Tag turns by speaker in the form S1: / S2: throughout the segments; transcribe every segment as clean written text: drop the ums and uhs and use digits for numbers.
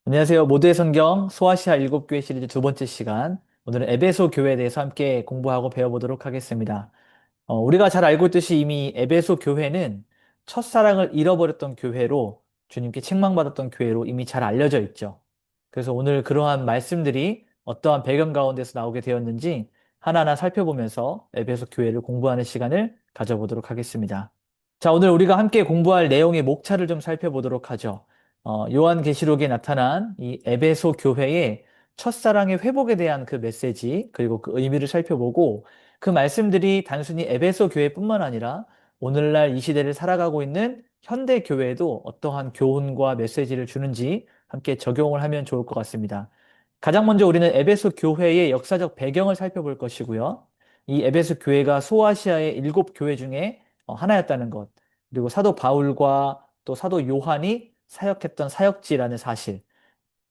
S1: 안녕하세요. 모두의 성경 소아시아 일곱 교회 시리즈 두 번째 시간. 오늘은 에베소 교회에 대해서 함께 공부하고 배워보도록 하겠습니다. 우리가 잘 알고 있듯이 이미 에베소 교회는 첫사랑을 잃어버렸던 교회로 주님께 책망받았던 교회로 이미 잘 알려져 있죠. 그래서 오늘 그러한 말씀들이 어떠한 배경 가운데서 나오게 되었는지 하나하나 살펴보면서 에베소 교회를 공부하는 시간을 가져보도록 하겠습니다. 자, 오늘 우리가 함께 공부할 내용의 목차를 좀 살펴보도록 하죠. 요한계시록에 나타난 이 에베소 교회의 첫사랑의 회복에 대한 그 메시지, 그리고 그 의미를 살펴보고 그 말씀들이 단순히 에베소 교회뿐만 아니라 오늘날 이 시대를 살아가고 있는 현대 교회에도 어떠한 교훈과 메시지를 주는지 함께 적용을 하면 좋을 것 같습니다. 가장 먼저 우리는 에베소 교회의 역사적 배경을 살펴볼 것이고요. 이 에베소 교회가 소아시아의 일곱 교회 중에 하나였다는 것, 그리고 사도 바울과 또 사도 요한이 사역했던 사역지라는 사실,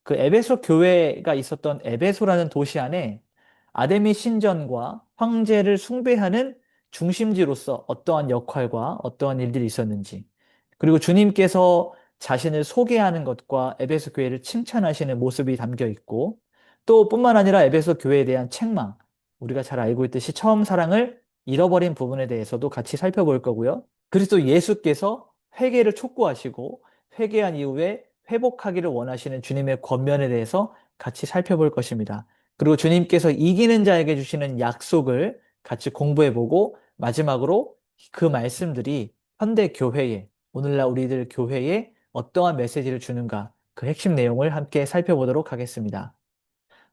S1: 그 에베소 교회가 있었던 에베소라는 도시 안에 아데미 신전과 황제를 숭배하는 중심지로서 어떠한 역할과 어떠한 일들이 있었는지, 그리고 주님께서 자신을 소개하는 것과 에베소 교회를 칭찬하시는 모습이 담겨 있고, 또 뿐만 아니라 에베소 교회에 대한 책망, 우리가 잘 알고 있듯이 처음 사랑을 잃어버린 부분에 대해서도 같이 살펴볼 거고요. 그리스도 예수께서 회개를 촉구하시고 회개한 이후에 회복하기를 원하시는 주님의 권면에 대해서 같이 살펴볼 것입니다. 그리고 주님께서 이기는 자에게 주시는 약속을 같이 공부해보고 마지막으로 그 말씀들이 현대 교회에, 오늘날 우리들 교회에 어떠한 메시지를 주는가, 그 핵심 내용을 함께 살펴보도록 하겠습니다.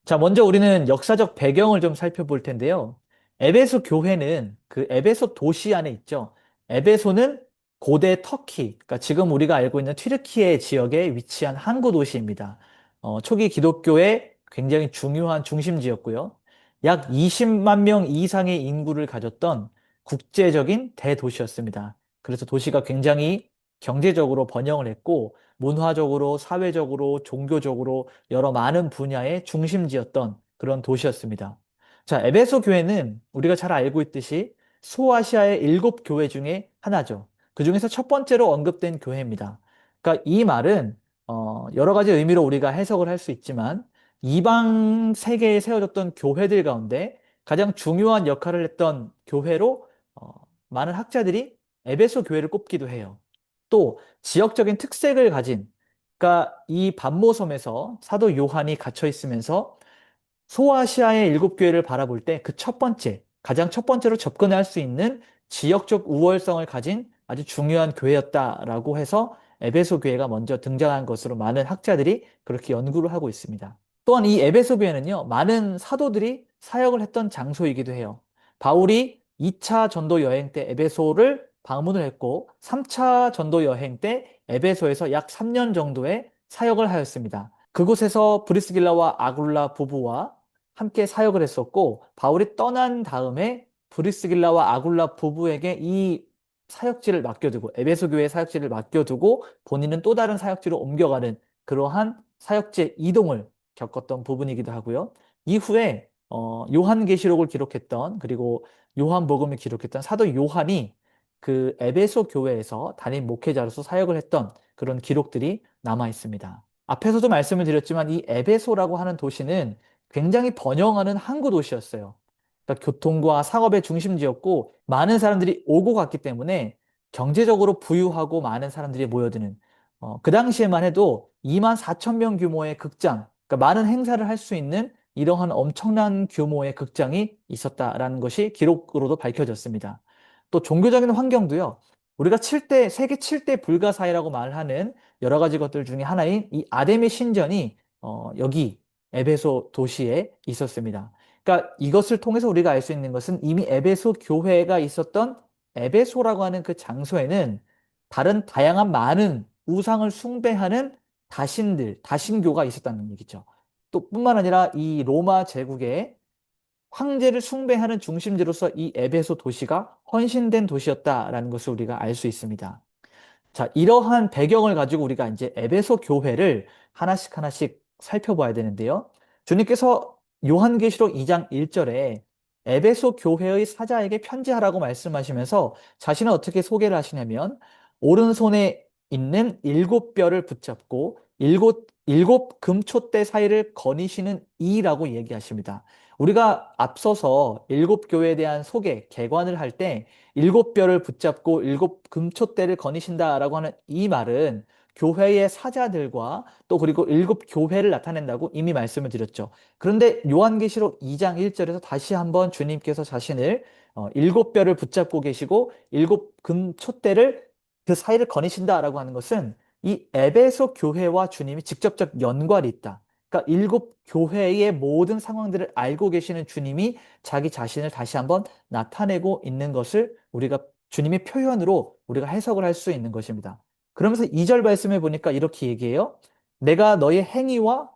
S1: 자, 먼저 우리는 역사적 배경을 좀 살펴볼 텐데요. 에베소 교회는 그 에베소 도시 안에 있죠. 에베소는 고대 터키, 그러니까 지금 우리가 알고 있는 튀르키예 지역에 위치한 항구 도시입니다. 초기 기독교의 굉장히 중요한 중심지였고요. 약 20만 명 이상의 인구를 가졌던 국제적인 대도시였습니다. 그래서 도시가 굉장히 경제적으로 번영을 했고, 문화적으로, 사회적으로, 종교적으로 여러 많은 분야의 중심지였던 그런 도시였습니다. 자, 에베소 교회는 우리가 잘 알고 있듯이 소아시아의 일곱 교회 중에 하나죠. 그 중에서 첫 번째로 언급된 교회입니다. 그러니까 이 말은 여러 가지 의미로 우리가 해석을 할 수 있지만 이방 세계에 세워졌던 교회들 가운데 가장 중요한 역할을 했던 교회로 많은 학자들이 에베소 교회를 꼽기도 해요. 또 지역적인 특색을 가진, 그러니까 이 반모섬에서 사도 요한이 갇혀 있으면서 소아시아의 일곱 교회를 바라볼 때 그 첫 번째, 가장 첫 번째로 접근할 수 있는 지역적 우월성을 가진 아주 중요한 교회였다라고 해서 에베소 교회가 먼저 등장한 것으로 많은 학자들이 그렇게 연구를 하고 있습니다. 또한 이 에베소 교회는요, 많은 사도들이 사역을 했던 장소이기도 해요. 바울이 2차 전도 여행 때 에베소를 방문을 했고 3차 전도 여행 때 에베소에서 약 3년 정도의 사역을 하였습니다. 그곳에서 브리스길라와 아굴라 부부와 함께 사역을 했었고, 바울이 떠난 다음에 브리스길라와 아굴라 부부에게 이 사역지를 맡겨두고, 에베소 교회 사역지를 맡겨두고 본인은 또 다른 사역지로 옮겨가는 그러한 사역지 이동을 겪었던 부분이기도 하고요. 이후에 요한계시록을 기록했던, 그리고 요한복음을 기록했던 사도 요한이 그 에베소 교회에서 담임 목회자로서 사역을 했던 그런 기록들이 남아 있습니다. 앞에서도 말씀을 드렸지만 이 에베소라고 하는 도시는 굉장히 번영하는 항구 도시였어요. 그러니까 교통과 상업의 중심지였고 많은 사람들이 오고 갔기 때문에 경제적으로 부유하고 많은 사람들이 모여드는, 그 당시에만 해도 2만 4천 명 규모의 극장, 그러니까 많은 행사를 할 수 있는 이러한 엄청난 규모의 극장이 있었다라는 것이 기록으로도 밝혀졌습니다. 또 종교적인 환경도요. 우리가 세계 7대 불가사의라고 말하는 여러 가지 것들 중에 하나인 이 아데미 신전이 여기 에베소 도시에 있었습니다. 그러니까 이것을 통해서 우리가 알 수 있는 것은 이미 에베소 교회가 있었던 에베소라고 하는 그 장소에는 다른 다양한 많은 우상을 숭배하는 다신교가 있었다는 얘기죠. 또 뿐만 아니라 이 로마 제국의 황제를 숭배하는 중심지로서 이 에베소 도시가 헌신된 도시였다라는 것을 우리가 알 수 있습니다. 자, 이러한 배경을 가지고 우리가 이제 에베소 교회를 하나씩 하나씩 살펴봐야 되는데요. 주님께서 요한계시록 2장 1절에 에베소 교회의 사자에게 편지하라고 말씀하시면서 자신은 어떻게 소개를 하시냐면 오른손에 있는 일곱 뼈를 붙잡고 일곱 일곱 금초대 사이를 거니시는 이라고 얘기하십니다. 우리가 앞서서 일곱 교회에 대한 소개, 개관을 할 때 일곱 뼈를 붙잡고 일곱 금초대를 거니신다라고 하는 이 말은 교회의 사자들과 또 그리고 일곱 교회를 나타낸다고 이미 말씀을 드렸죠. 그런데 요한계시록 2장 1절에서 다시 한번 주님께서 자신을 일곱 뼈를 붙잡고 계시고 일곱 금초대를 그 사이를 거니신다라고 하는 것은 이 에베소 교회와 주님이 직접적 연관이 있다. 그러니까 일곱 교회의 모든 상황들을 알고 계시는 주님이 자기 자신을 다시 한번 나타내고 있는 것을 우리가 주님의 표현으로 우리가 해석을 할 수 있는 것입니다. 그러면서 2절 말씀에 보니까 이렇게 얘기해요. 내가 너의 행위와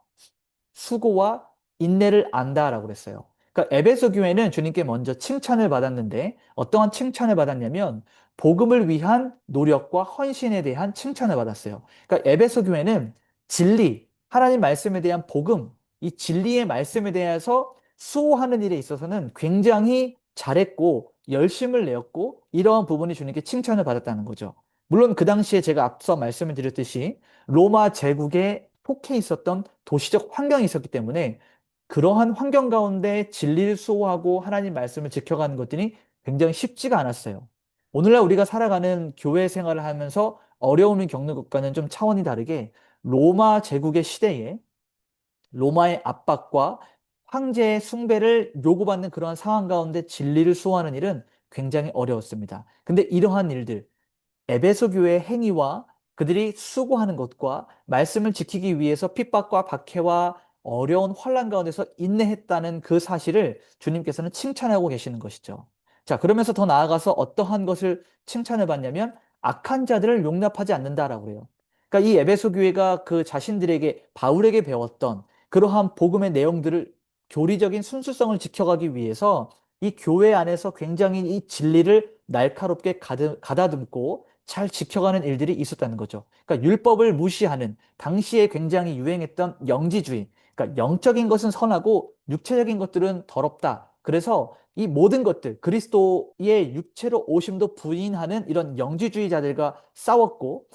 S1: 수고와 인내를 안다라고 그랬어요. 그러니까 에베소 교회는 주님께 먼저 칭찬을 받았는데 어떠한 칭찬을 받았냐면 복음을 위한 노력과 헌신에 대한 칭찬을 받았어요. 그러니까 에베소 교회는 진리, 하나님 말씀에 대한 복음, 이 진리의 말씀에 대해서 수호하는 일에 있어서는 굉장히 잘했고 열심을 내었고 이러한 부분이 주님께 칭찬을 받았다는 거죠. 물론 그 당시에 제가 앞서 말씀을 드렸듯이 로마 제국에 속해 있었던 도시적 환경이 있었기 때문에 그러한 환경 가운데 진리를 수호하고 하나님 말씀을 지켜가는 것들이 굉장히 쉽지가 않았어요. 오늘날 우리가 살아가는 교회 생활을 하면서 어려움을 겪는 것과는 좀 차원이 다르게 로마 제국의 시대에 로마의 압박과 황제의 숭배를 요구받는 그러한 상황 가운데 진리를 수호하는 일은 굉장히 어려웠습니다. 근데 이러한 일들, 에베소 교회의 행위와 그들이 수고하는 것과 말씀을 지키기 위해서 핍박과 박해와 어려운 환란 가운데서 인내했다는 그 사실을 주님께서는 칭찬하고 계시는 것이죠. 자, 그러면서 더 나아가서 어떠한 것을 칭찬을 받냐면 악한 자들을 용납하지 않는다라고 그래요. 그러니까 이 에베소 교회가 그 자신들에게 바울에게 배웠던 그러한 복음의 내용들을 교리적인 순수성을 지켜가기 위해서 이 교회 안에서 굉장히 이 진리를 날카롭게 가다듬고 잘 지켜가는 일들이 있었다는 거죠. 그러니까 율법을 무시하는 당시에 굉장히 유행했던 영지주의. 그러니까 영적인 것은 선하고 육체적인 것들은 더럽다. 그래서 이 모든 것들, 그리스도의 육체로 오심도 부인하는 이런 영지주의자들과 싸웠고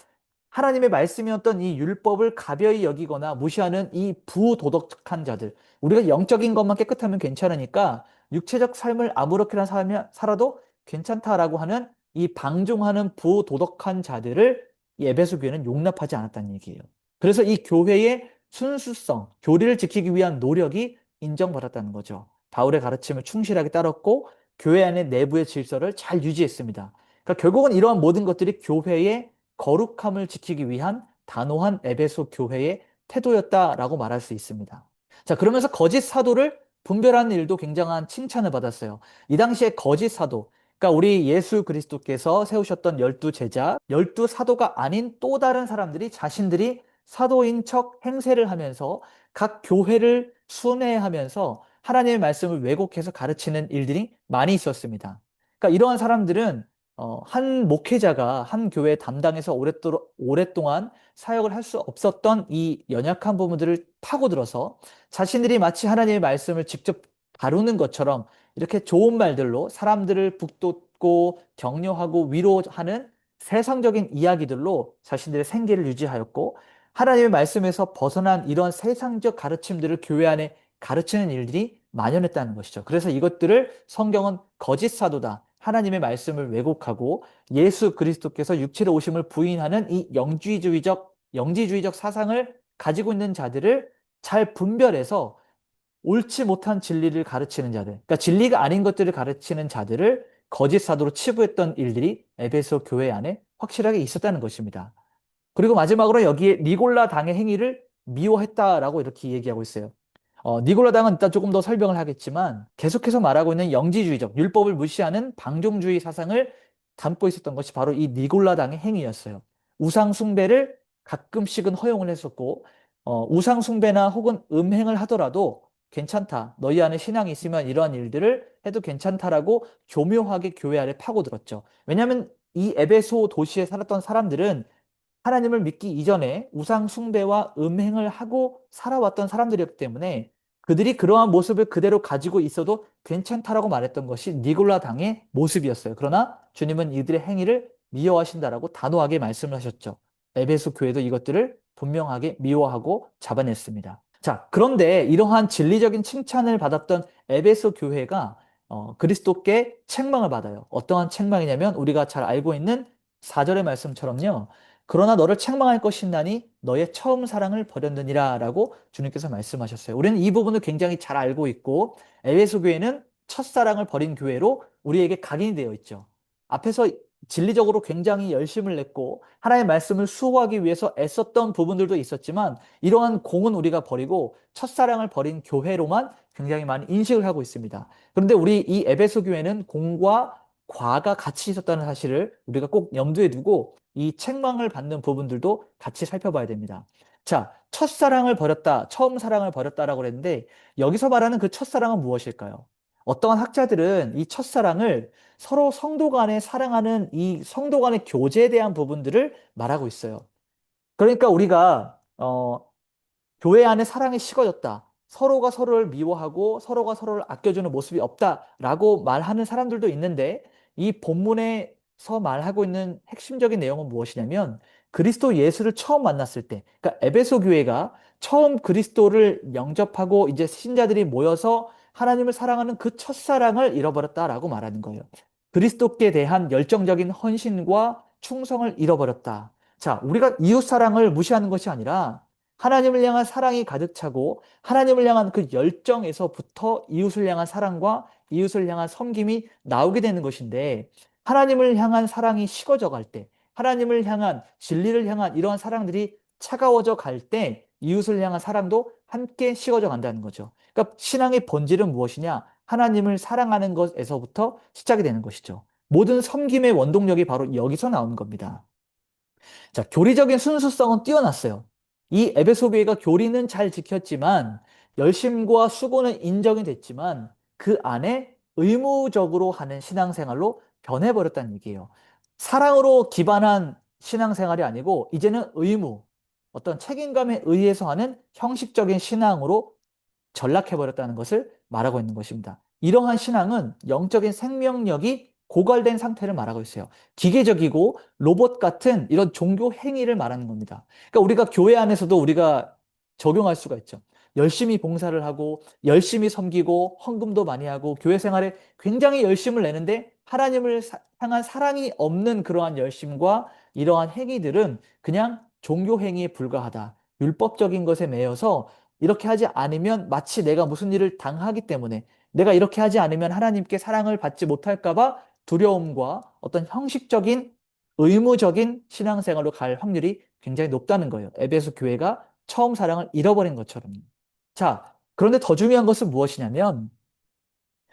S1: 하나님의 말씀이었던 이 율법을 가벼이 여기거나 무시하는 이 부도덕한 자들. 우리가 영적인 것만 깨끗하면 괜찮으니까 육체적 삶을 아무렇게나 살아도 괜찮다라고 하는 이 방종하는 부도덕한 자들을 이 에베소 교회는 용납하지 않았다는 얘기예요. 그래서 이 교회의 순수성, 교리를 지키기 위한 노력이 인정받았다는 거죠. 바울의 가르침을 충실하게 따랐고 교회 안의 내부의 질서를 잘 유지했습니다. 그러니까 결국은 이러한 모든 것들이 교회의 거룩함을 지키기 위한 단호한 에베소 교회의 태도였다라고 말할 수 있습니다. 자, 그러면서 거짓 사도를 분별하는 일도 굉장한 칭찬을 받았어요. 이 당시에 거짓 사도, 그러니까 우리 예수 그리스도께서 세우셨던 12제자, 12사도가 아닌 또 다른 사람들이 자신들이 사도인 척 행세를 하면서 각 교회를 순회하면서 하나님의 말씀을 왜곡해서 가르치는 일들이 많이 있었습니다. 그러니까 이러한 사람들은 한 목회자가 한 교회 담당해서 오랫동안 사역을 할 수 없었던 이 연약한 부분들을 파고들어서 자신들이 마치 하나님의 말씀을 직접 다루는 것처럼 이렇게 좋은 말들로 사람들을 북돋고 격려하고 위로하는 세상적인 이야기들로 자신들의 생계를 유지하였고 하나님의 말씀에서 벗어난 이런 세상적 가르침들을 교회 안에 가르치는 일들이 만연했다는 것이죠. 그래서 이것들을 성경은 거짓 사도다. 하나님의 말씀을 왜곡하고 예수 그리스도께서 육체로 오심을 부인하는 이 영지주의적 사상을 가지고 있는 자들을 잘 분별해서 옳지 못한 진리를 가르치는 자들, 그러니까 진리가 아닌 것들을 가르치는 자들을 거짓 사도로 치부했던 일들이 에베소 교회 안에 확실하게 있었다는 것입니다. 그리고 마지막으로 여기에 니골라 당의 행위를 미워했다라고 이렇게 얘기하고 있어요. 니골라 당은 이따 조금 더 설명을 하겠지만 계속해서 말하고 있는 영지주의적, 율법을 무시하는 방종주의 사상을 담고 있었던 것이 바로 이 니골라 당의 행위였어요. 우상 숭배를 가끔씩은 허용을 했었고, 우상 숭배나 혹은 음행을 하더라도 괜찮다. 너희 안에 신앙이 있으면 이러한 일들을 해도 괜찮다라고 교묘하게 교회 안에 파고들었죠. 왜냐하면 이 에베소 도시에 살았던 사람들은 하나님을 믿기 이전에 우상 숭배와 음행을 하고 살아왔던 사람들이었기 때문에 그들이 그러한 모습을 그대로 가지고 있어도 괜찮다라고 말했던 것이 니골라 당의 모습이었어요. 그러나 주님은 이들의 행위를 미워하신다라고 단호하게 말씀을 하셨죠. 에베소 교회도 이것들을 분명하게 미워하고 잡아냈습니다. 자, 그런데 이러한 진리적인 칭찬을 받았던 에베소 교회가 그리스도께 책망을 받아요. 어떠한 책망이냐면 우리가 잘 알고 있는 4절의 말씀처럼요. 그러나 너를 책망할 것이나니 너의 처음 사랑을 버렸느니라 라고 주님께서 말씀하셨어요. 우리는 이 부분을 굉장히 잘 알고 있고 에베소 교회는 첫사랑을 버린 교회로 우리에게 각인이 되어 있죠. 앞에서 진리적으로 굉장히 열심을 냈고 하나님의 말씀을 수호하기 위해서 애썼던 부분들도 있었지만 이러한 공은 우리가 버리고 첫사랑을 버린 교회로만 굉장히 많은 인식을 하고 있습니다. 그런데 우리 이 에베소 교회는 공과 과가 같이 있었다는 사실을 우리가 꼭 염두에 두고 이 책망을 받는 부분들도 같이 살펴봐야 됩니다. 자, 첫사랑을 버렸다, 처음 사랑을 버렸다라고 그랬는데 여기서 말하는 그 첫사랑은 무엇일까요? 어떠한 학자들은 이 첫사랑을 서로 성도 간에 사랑하는 이 성도 간의 교제에 대한 부분들을 말하고 있어요. 그러니까 우리가 교회 안에 사랑이 식어졌다. 서로가 서로를 미워하고 서로가 서로를 아껴주는 모습이 없다라고 말하는 사람들도 있는데 이 본문에서 말하고 있는 핵심적인 내용은 무엇이냐면 그리스도 예수를 처음 만났을 때, 그러니까 에베소 교회가 처음 그리스도를 영접하고 이제 신자들이 모여서 하나님을 사랑하는 그 첫사랑을 잃어버렸다라고 말하는 거예요. 그리스도께 대한 열정적인 헌신과 충성을 잃어버렸다. 자, 우리가 이웃 사랑을 무시하는 것이 아니라 하나님을 향한 사랑이 가득 차고 하나님을 향한 그 열정에서부터 이웃을 향한 사랑과 이웃을 향한 섬김이 나오게 되는 것인데 하나님을 향한 사랑이 식어져 갈 때, 하나님을 향한 진리를 향한 이러한 사랑들이 차가워져 갈 때 이웃을 향한 사랑도 함께 식어져 간다는 거죠. 그러니까 신앙의 본질은 무엇이냐? 하나님을 사랑하는 것에서부터 시작이 되는 것이죠. 모든 섬김의 원동력이 바로 여기서 나오는 겁니다. 자, 교리적인 순수성은 뛰어났어요. 이 에베소 교회가 교리는 잘 지켰지만 열심과 수고는 인정이 됐지만 그 안에 의무적으로 하는 신앙생활로 변해버렸다는 얘기예요. 사랑으로 기반한 신앙생활이 아니고 이제는 의무, 어떤 책임감에 의해서 하는 형식적인 신앙으로 전락해버렸다는 것을 말하고 있는 것입니다. 이러한 신앙은 영적인 생명력이 고갈된 상태를 말하고 있어요. 기계적이고 로봇 같은 이런 종교 행위를 말하는 겁니다. 그러니까 우리가 교회 안에서도 우리가 적용할 수가 있죠. 열심히 봉사를 하고 열심히 섬기고 헌금도 많이 하고 교회 생활에 굉장히 열심을 내는데 하나님을 향한 사랑이 없는 그러한 열심과 이러한 행위들은 그냥 종교 행위에 불과하다. 율법적인 것에 매여서 이렇게 하지 않으면 마치 내가 무슨 일을 당하기 때문에 내가 이렇게 하지 않으면 하나님께 사랑을 받지 못할까 봐 두려움과 어떤 형식적인 의무적인 신앙생활로 갈 확률이 굉장히 높다는 거예요. 에베소 교회가 처음 사랑을 잃어버린 것처럼. 자, 그런데 더 중요한 것은 무엇이냐면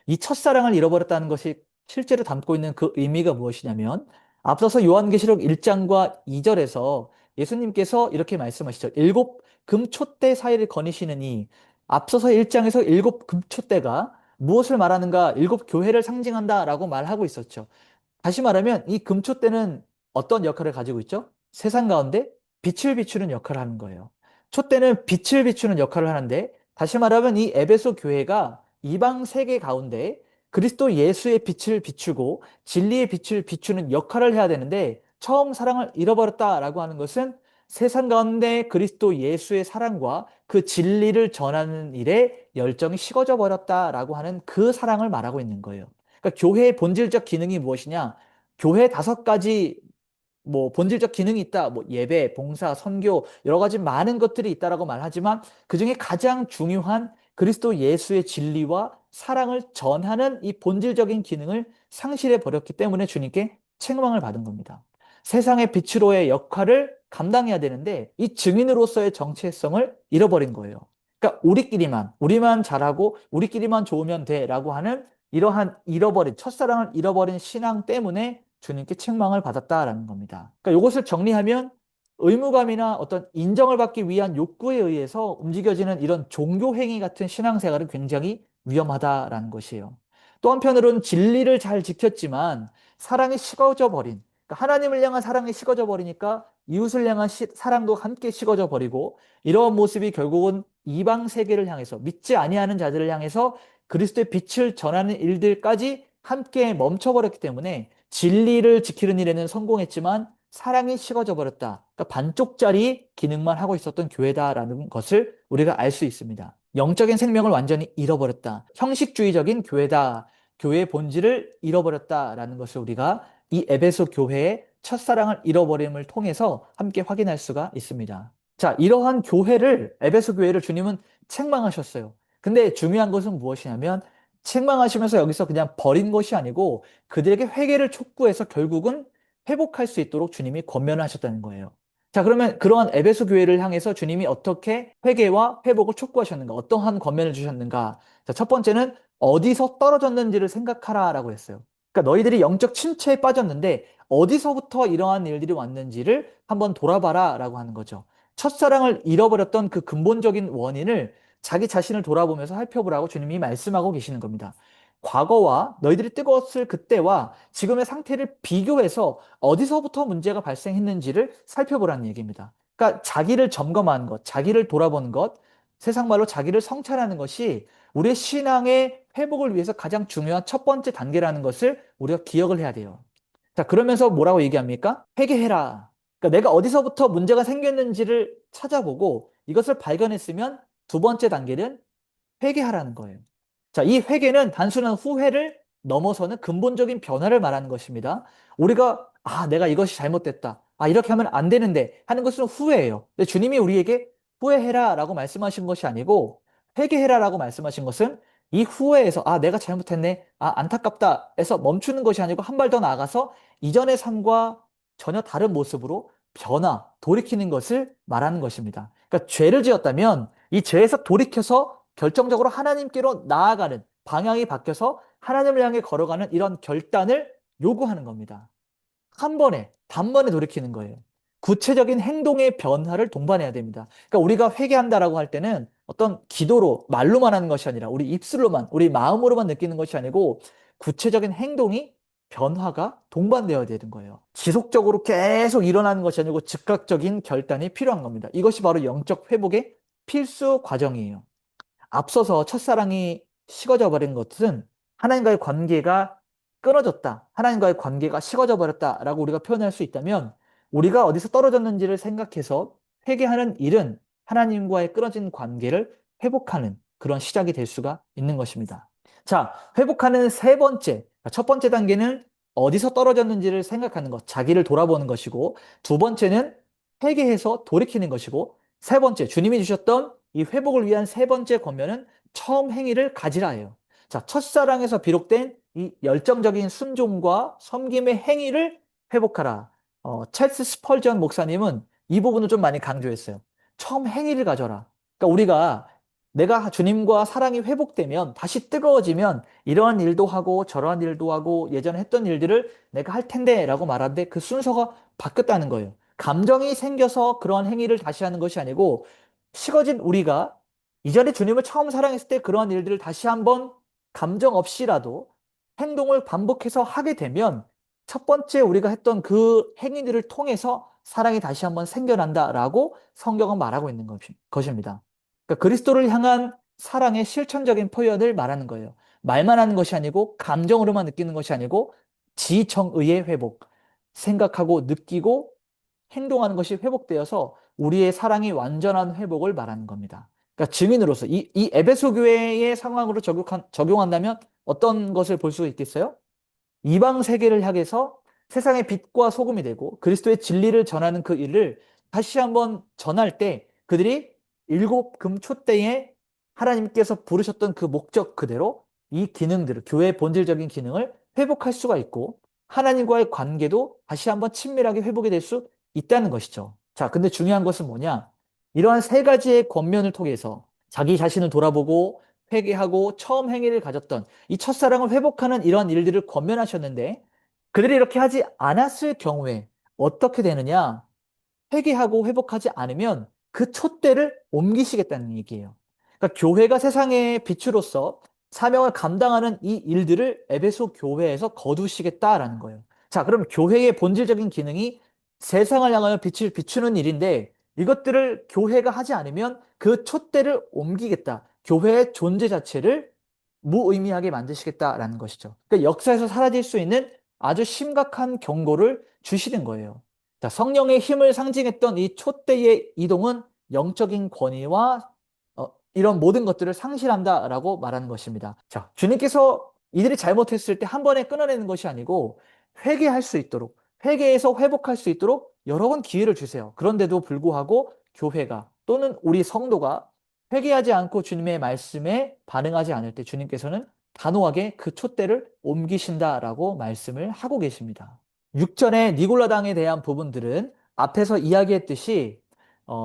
S1: 이 첫사랑을 잃어버렸다는 것이 실제로 담고 있는 그 의미가 무엇이냐면 앞서서 요한계시록 1장과 2절에서 예수님께서 이렇게 말씀하시죠. 일곱 금촛대 사이를 거니시느니 앞서서 1장에서 일곱 금촛대가 무엇을 말하는가? 일곱 교회를 상징한다라고 말하고 있었죠. 다시 말하면 이 금촛대는 어떤 역할을 가지고 있죠? 세상 가운데 빛을 비추는 역할을 하는 거예요. 촛대는 빛을 비추는 역할을 하는데 다시 말하면 이 에베소 교회가 이방 세계 가운데 그리스도 예수의 빛을 비추고 진리의 빛을 비추는 역할을 해야 되는데 처음 사랑을 잃어버렸다라고 하는 것은 세상 가운데 그리스도 예수의 사랑과 그 진리를 전하는 일에 열정이 식어져 버렸다라고 하는 그 사랑을 말하고 있는 거예요. 그러니까 교회의 본질적 기능이 무엇이냐? 교회 5가지 본질적 기능이 있다. 예배, 봉사, 선교 여러 가지 많은 것들이 있다라고 말하지만 그중에 가장 중요한 그리스도 예수의 진리와 사랑을 전하는 이 본질적인 기능을 상실해 버렸기 때문에 주님께 책망을 받은 겁니다. 세상의 빛으로의 역할을 감당해야 되는데 이 증인으로서의 정체성을 잃어버린 거예요. 그러니까 우리만 잘하고 우리끼리만 좋으면 돼라고 하는 이러한 첫사랑을 잃어버린 신앙 때문에 주님께 책망을 받았다라는 겁니다. 그러니까 이것을 정리하면 의무감이나 어떤 인정을 받기 위한 욕구에 의해서 움직여지는 이런 종교행위 같은 신앙생활은 굉장히 위험하다라는 것이에요. 또 한편으로는 진리를 잘 지켰지만 사랑이 식어져 버린, 그러니까 하나님을 향한 사랑이 식어져 버리니까 이웃을 향한 사랑도 함께 식어져 버리고 이러한 모습이 결국은 이방 세계를 향해서 믿지 아니하는 자들을 향해서 그리스도의 빛을 전하는 일들까지 함께 멈춰버렸기 때문에 진리를 지키는 일에는 성공했지만 사랑이 식어져 버렸다. 그러니까 반쪽짜리 기능만 하고 있었던 교회다라는 것을 우리가 알 수 있습니다. 영적인 생명을 완전히 잃어버렸다. 형식주의적인 교회다. 교회의 본질을 잃어버렸다라는 것을 우리가 이 에베소 교회의 첫사랑을 잃어버림을 통해서 함께 확인할 수가 있습니다. 자, 이러한 교회를, 에베소 교회를 주님은 책망하셨어요. 근데 중요한 것은 무엇이냐면 책망하시면서 여기서 그냥 버린 것이 아니고 그들에게 회개를 촉구해서 결국은 회복할 수 있도록 주님이 권면을 하셨다는 거예요. 자, 그러면 그러한 에베소 교회를 향해서 주님이 어떻게 회개와 회복을 촉구하셨는가? 어떠한 권면을 주셨는가? 자, 첫 번째는 어디서 떨어졌는지를 생각하라라고 했어요. 그러니까 너희들이 영적 침체에 빠졌는데 어디서부터 이러한 일들이 왔는지를 한번 돌아봐라라고 하는 거죠. 첫사랑을 잃어버렸던 그 근본적인 원인을 자기 자신을 돌아보면서 살펴보라고 주님이 말씀하고 계시는 겁니다. 과거와 너희들이 뜨거웠을 그때와 지금의 상태를 비교해서 어디서부터 문제가 발생했는지를 살펴보라는 얘기입니다. 그러니까 자기를 점검하는 것, 자기를 돌아보는 것, 세상 말로 자기를 성찰하는 것이 우리의 신앙의 회복을 위해서 가장 중요한 첫 번째 단계라는 것을 우리가 기억을 해야 돼요. 자, 그러면서 뭐라고 얘기합니까? 회개해라. 그러니까 내가 어디서부터 문제가 생겼는지를 찾아보고 이것을 발견했으면 두 번째 단계는 회개하라는 거예요. 자, 이 회개는 단순한 후회를 넘어서는 근본적인 변화를 말하는 것입니다. 우리가, 내가 이것이 잘못됐다. 이렇게 하면 안 되는데 하는 것은 후회예요. 근데 주님이 우리에게 후회해라 라고 말씀하신 것이 아니고 회개해라 라고 말씀하신 것은 이 후회에서, 내가 잘못했네. 안타깝다. 에서 멈추는 것이 아니고 한 발 더 나아가서 이전의 삶과 전혀 다른 모습으로 돌이키는 것을 말하는 것입니다. 그러니까 죄를 지었다면 이 죄에서 돌이켜서 결정적으로 하나님께로 나아가는 방향이 바뀌어서 하나님을 향해 걸어가는 이런 결단을 요구하는 겁니다. 한 번에, 단번에 돌이키는 거예요. 구체적인 행동의 변화를 동반해야 됩니다. 그러니까 우리가 회개한다라고 할 때는 어떤 기도로, 말로만 하는 것이 아니라 우리 입술로만, 우리 마음으로만 느끼는 것이 아니고 구체적인 행동이 변화가 동반되어야 되는 거예요. 지속적으로 계속 일어나는 것이 아니고 즉각적인 결단이 필요한 겁니다. 이것이 바로 영적 회복의 필수 과정이에요. 앞서서 첫사랑이 식어져 버린 것은 하나님과의 관계가 끊어졌다. 하나님과의 관계가 식어져 버렸다라고 우리가 표현할 수 있다면 우리가 어디서 떨어졌는지를 생각해서 회개하는 일은 하나님과의 끊어진 관계를 회복하는 그런 시작이 될 수가 있는 것입니다. 자, 회복하는 세 번째, 첫 번째 단계는 어디서 떨어졌는지를 생각하는 것, 자기를 돌아보는 것이고, 두 번째는 회개해서 돌이키는 것이고, 세 번째, 주님이 주셨던 이 회복을 위한 세 번째 권면은 처음 행위를 가지라예요. 자, 첫사랑에서 비롯된 이 열정적인 순종과 섬김의 행위를 회복하라. 찰스 스펄전 목사님은 이 부분을 좀 많이 강조했어요. 처음 행위를 가져라. 그러니까 우리가 내가 주님과 사랑이 회복되면 다시 뜨거워지면 이러한 일도 하고 저러한 일도 하고 예전에 했던 일들을 내가 할 텐데 라고 말하는데 그 순서가 바뀌었다는 거예요. 감정이 생겨서 그러한 행위를 다시 하는 것이 아니고 식어진 우리가 이전에 주님을 처음 사랑했을 때 그러한 일들을 다시 한번 감정 없이라도 행동을 반복해서 하게 되면 첫 번째 우리가 했던 그 행위들을 통해서 사랑이 다시 한번 생겨난다라고 성경은 말하고 있는 것입니다. 그러니까 그리스도를 향한 사랑의 실천적인 표현을 말하는 거예요. 말만 하는 것이 아니고 감정으로만 느끼는 것이 아니고 지정의의 회복, 생각하고 느끼고 행동하는 것이 회복되어서 우리의 사랑이 완전한 회복을 말하는 겁니다. 그러니까 증인으로서 이 에베소 교회의 상황으로 적용한다면 어떤 것을 볼 수 있겠어요? 이방 세계를 향해서 세상의 빛과 소금이 되고 그리스도의 진리를 전하는 그 일을 다시 한번 전할 때 그들이 일곱 금초대에 하나님께서 부르셨던 그 목적 그대로 이 기능들을, 교회의 본질적인 기능을 회복할 수가 있고 하나님과의 관계도 다시 한번 친밀하게 회복이 될 수 있다는 것이죠. 자, 근데 중요한 것은 뭐냐? 이러한 세 가지의 권면을 통해서 자기 자신을 돌아보고 회개하고 처음 행위를 가졌던 이 첫사랑을 회복하는 이러한 일들을 권면하셨는데 그들이 이렇게 하지 않았을 경우에 어떻게 되느냐? 회개하고 회복하지 않으면 그 촛대를 옮기시겠다는 얘기예요. 그러니까 교회가 세상의 빛으로서 사명을 감당하는 이 일들을 에베소 교회에서 거두시겠다라는 거예요. 자, 그럼 교회의 본질적인 기능이 세상을 향하여 빛을 비추는 일인데 이것들을 교회가 하지 않으면 그 촛대를 옮기겠다. 교회의 존재 자체를 무의미하게 만드시겠다라는 것이죠. 그러니까 역사에서 사라질 수 있는 아주 심각한 경고를 주시는 거예요. 자, 성령의 힘을 상징했던 이 촛대의 이동은 영적인 권위와 이런 모든 것들을 상실한다라고 말하는 것입니다. 자, 주님께서 이들이 잘못했을 때 한 번에 끊어내는 것이 아니고 회개할 수 있도록, 회개해서 회복할 수 있도록 여러 번 기회를 주세요. 그런데도 불구하고 교회가 또는 우리 성도가 회개하지 않고 주님의 말씀에 반응하지 않을 때 주님께서는 단호하게 그 촛대를 옮기신다라고 말씀을 하고 계십니다. 6절의 니골라당에 대한 부분들은 앞에서 이야기했듯이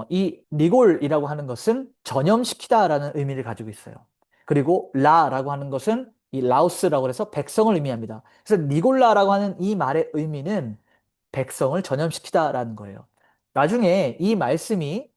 S1: 이 니골이라고 하는 것은 전염시키다라는 의미를 가지고 있어요. 그리고 라라고 하는 것은 이 라오스라고 해서 백성을 의미합니다. 그래서 니골라라고 하는 이 말의 의미는 백성을 전염시키다라는 거예요. 나중에 이 말씀이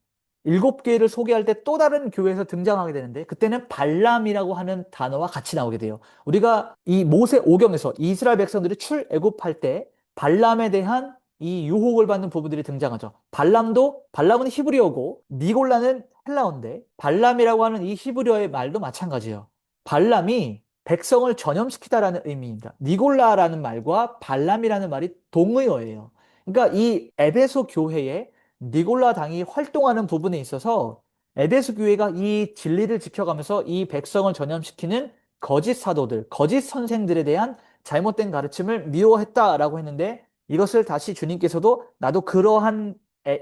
S1: 7교회를 소개할 때 또 다른 교회에서 등장하게 되는데 그때는 발람이라고 하는 단어와 같이 나오게 돼요. 우리가 이 모세 오경에서 이스라엘 백성들이 출애굽할 때 발람에 대한 이 유혹을 받는 부분들이 등장하죠. 발람은 히브리어고 니골라는 헬라어인데 발람이라고 하는 이 히브리어의 말도 마찬가지예요. 발람이 백성을 전염시키다라는 의미입니다. 니골라라는 말과 발람이라는 말이 동의어예요. 그러니까 이 에베소 교회에 니골라 당이 활동하는 부분에 있어서 에베소 교회가 이 진리를 지켜가면서 이 백성을 전염시키는 거짓 사도들, 거짓 선생들에 대한 잘못된 가르침을 미워했다라고 했는데 이것을 다시 주님께서도 나도 그러한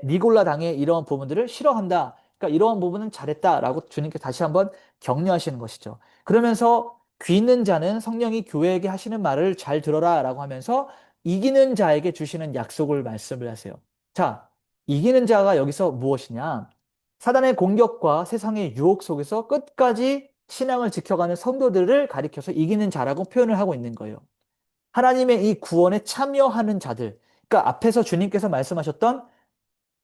S1: 니골라 당의 이러한 부분들을 싫어한다. 그러니까 이러한 부분은 잘했다라고 주님께 다시 한번 격려하시는 것이죠. 그러면서 귀 있는 자는 성령이 교회에게 하시는 말을 잘 들어라라고 하면서 이기는 자에게 주시는 약속을 말씀을 하세요. 자, 이기는 자가 여기서 무엇이냐? 사단의 공격과 세상의 유혹 속에서 끝까지 신앙을 지켜가는 성도들을 가리켜서 이기는 자라고 표현을 하고 있는 거예요. 하나님의 이 구원에 참여하는 자들, 그러니까 앞에서 주님께서 말씀하셨던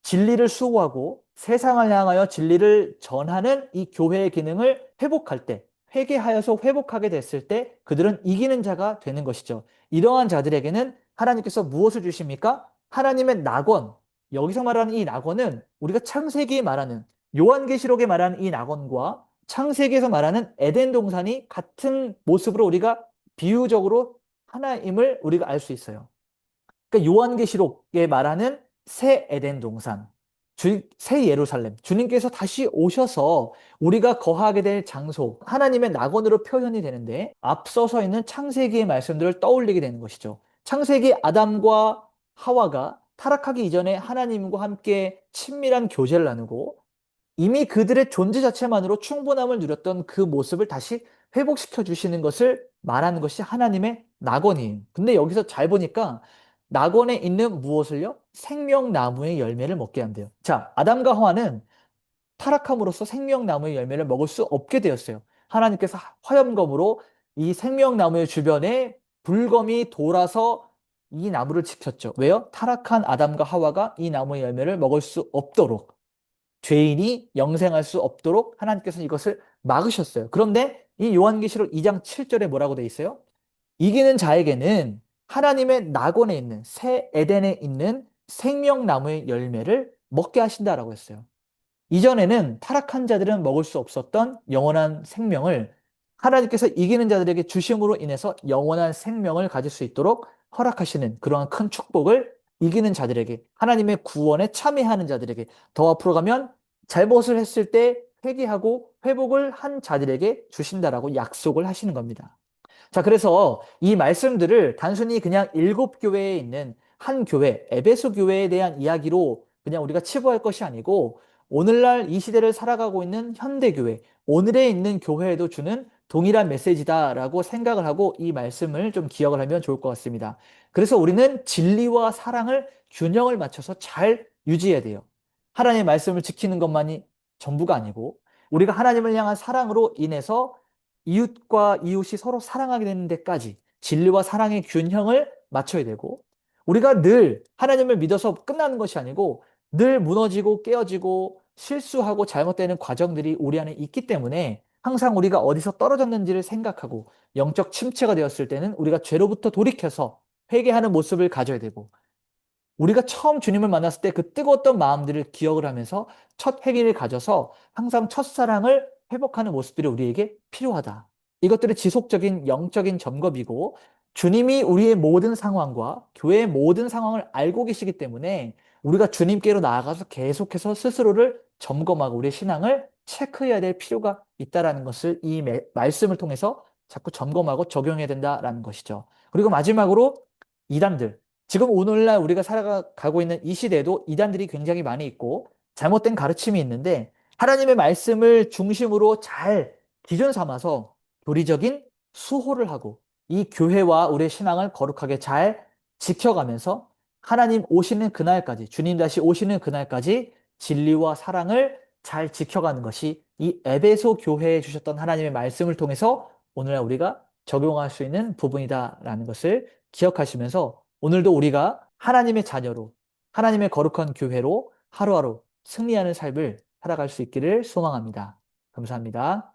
S1: 진리를 수호하고 세상을 향하여 진리를 전하는 이 교회의 기능을 회복할 때, 회개하여서 회복하게 됐을 때 그들은 이기는 자가 되는 것이죠. 이러한 자들에게는 하나님께서 무엇을 주십니까? 하나님의 낙원. 여기서 말하는 이 낙원은 우리가 창세기에 말하는 요한계시록에 말하는 이 낙원과 창세기에서 말하는 에덴 동산이 같은 모습으로 우리가 비유적으로 하나임을 우리가 알 수 있어요. 그러니까 요한계시록에 말하는 새 에덴 동산, 새 예루살렘, 주님께서 다시 오셔서 우리가 거하게 될 장소, 하나님의 낙원으로 표현이 되는데 앞서서 있는 창세기의 말씀들을 떠올리게 되는 것이죠. 창세기 아담과 하와가 타락하기 이전에 하나님과 함께 친밀한 교제를 나누고 이미 그들의 존재 자체만으로 충분함을 누렸던 그 모습을 다시 회복시켜 주시는 것을 말하는 것이 하나님의 낙원이에요. 근데 여기서 잘 보니까 낙원에 있는 무엇을요? 생명나무의 열매를 먹게 한대요. 자, 아담과 하와는 타락함으로써 생명나무의 열매를 먹을 수 없게 되었어요. 하나님께서 화염검으로 이 생명나무의 주변에 불검이 돌아서 이 나무를 지켰죠. 왜요? 타락한 아담과 하와가 이 나무의 열매를 먹을 수 없도록 죄인이 영생할 수 없도록 하나님께서 이것을 막으셨어요. 그런데 이 요한계시록 2장 7절에 뭐라고 돼 있어요? 이기는 자에게는 하나님의 낙원에 있는 새 에덴에 있는 생명나무의 열매를 먹게 하신다라고 했어요. 이전에는 타락한 자들은 먹을 수 없었던 영원한 생명을 하나님께서 이기는 자들에게 주심으로 인해서 영원한 생명을 가질 수 있도록 허락하시는 그러한 큰 축복을 이기는 자들에게 하나님의 구원에 참여하는 자들에게 더 앞으로 가면 잘못을 했을 때 회개하고 회복을 한 자들에게 주신다라고 약속을 하시는 겁니다. 자, 그래서 이 말씀들을 단순히 그냥 7교회에 있는 한 교회, 에베소 교회에 대한 이야기로 그냥 우리가 치부할 것이 아니고 오늘날 이 시대를 살아가고 있는 현대교회, 오늘에 있는 교회에도 주는 동일한 메시지다라고 생각을 하고 이 말씀을 좀 기억을 하면 좋을 것 같습니다. 그래서 우리는 진리와 사랑을 균형을 맞춰서 잘 유지해야 돼요. 하나님의 말씀을 지키는 것만이 전부가 아니고 우리가 하나님을 향한 사랑으로 인해서 이웃과 이웃이 서로 사랑하게 되는 데까지 진리와 사랑의 균형을 맞춰야 되고 우리가 늘 하나님을 믿어서 끝나는 것이 아니고 늘 무너지고 깨어지고 실수하고 잘못되는 과정들이 우리 안에 있기 때문에 항상 우리가 어디서 떨어졌는지를 생각하고 영적 침체가 되었을 때는 우리가 죄로부터 돌이켜서 회개하는 모습을 가져야 되고 우리가 처음 주님을 만났을 때 그 뜨거웠던 마음들을 기억을 하면서 첫 회개를 가져서 항상 첫사랑을 회복하는 모습들이 우리에게 필요하다. 이것들이 지속적인 영적인 점검이고 주님이 우리의 모든 상황과 교회의 모든 상황을 알고 계시기 때문에 우리가 주님께로 나아가서 계속해서 스스로를 점검하고 우리의 신앙을 체크해야 될 필요가 있다라는 것을 이 말씀을 통해서 자꾸 점검하고 적용해야 된다라는 것이죠. 그리고 마지막으로 이단들. 지금 오늘날 우리가 살아가고 있는 이 시대에도 이단들이 굉장히 많이 있고 잘못된 가르침이 있는데 하나님의 말씀을 중심으로 잘 기준 삼아서 도리적인 수호를 하고 이 교회와 우리의 신앙을 거룩하게 잘 지켜가면서 하나님 오시는 그날까지, 주님 다시 오시는 그날까지 진리와 사랑을 잘 지켜가는 것이 이 에베소 교회에 주셨던 하나님의 말씀을 통해서 오늘날 우리가 적용할 수 있는 부분이다라는 것을 기억하시면서 오늘도 우리가 하나님의 자녀로, 하나님의 거룩한 교회로 하루하루 승리하는 삶을 살아갈 수 있기를 소망합니다. 감사합니다.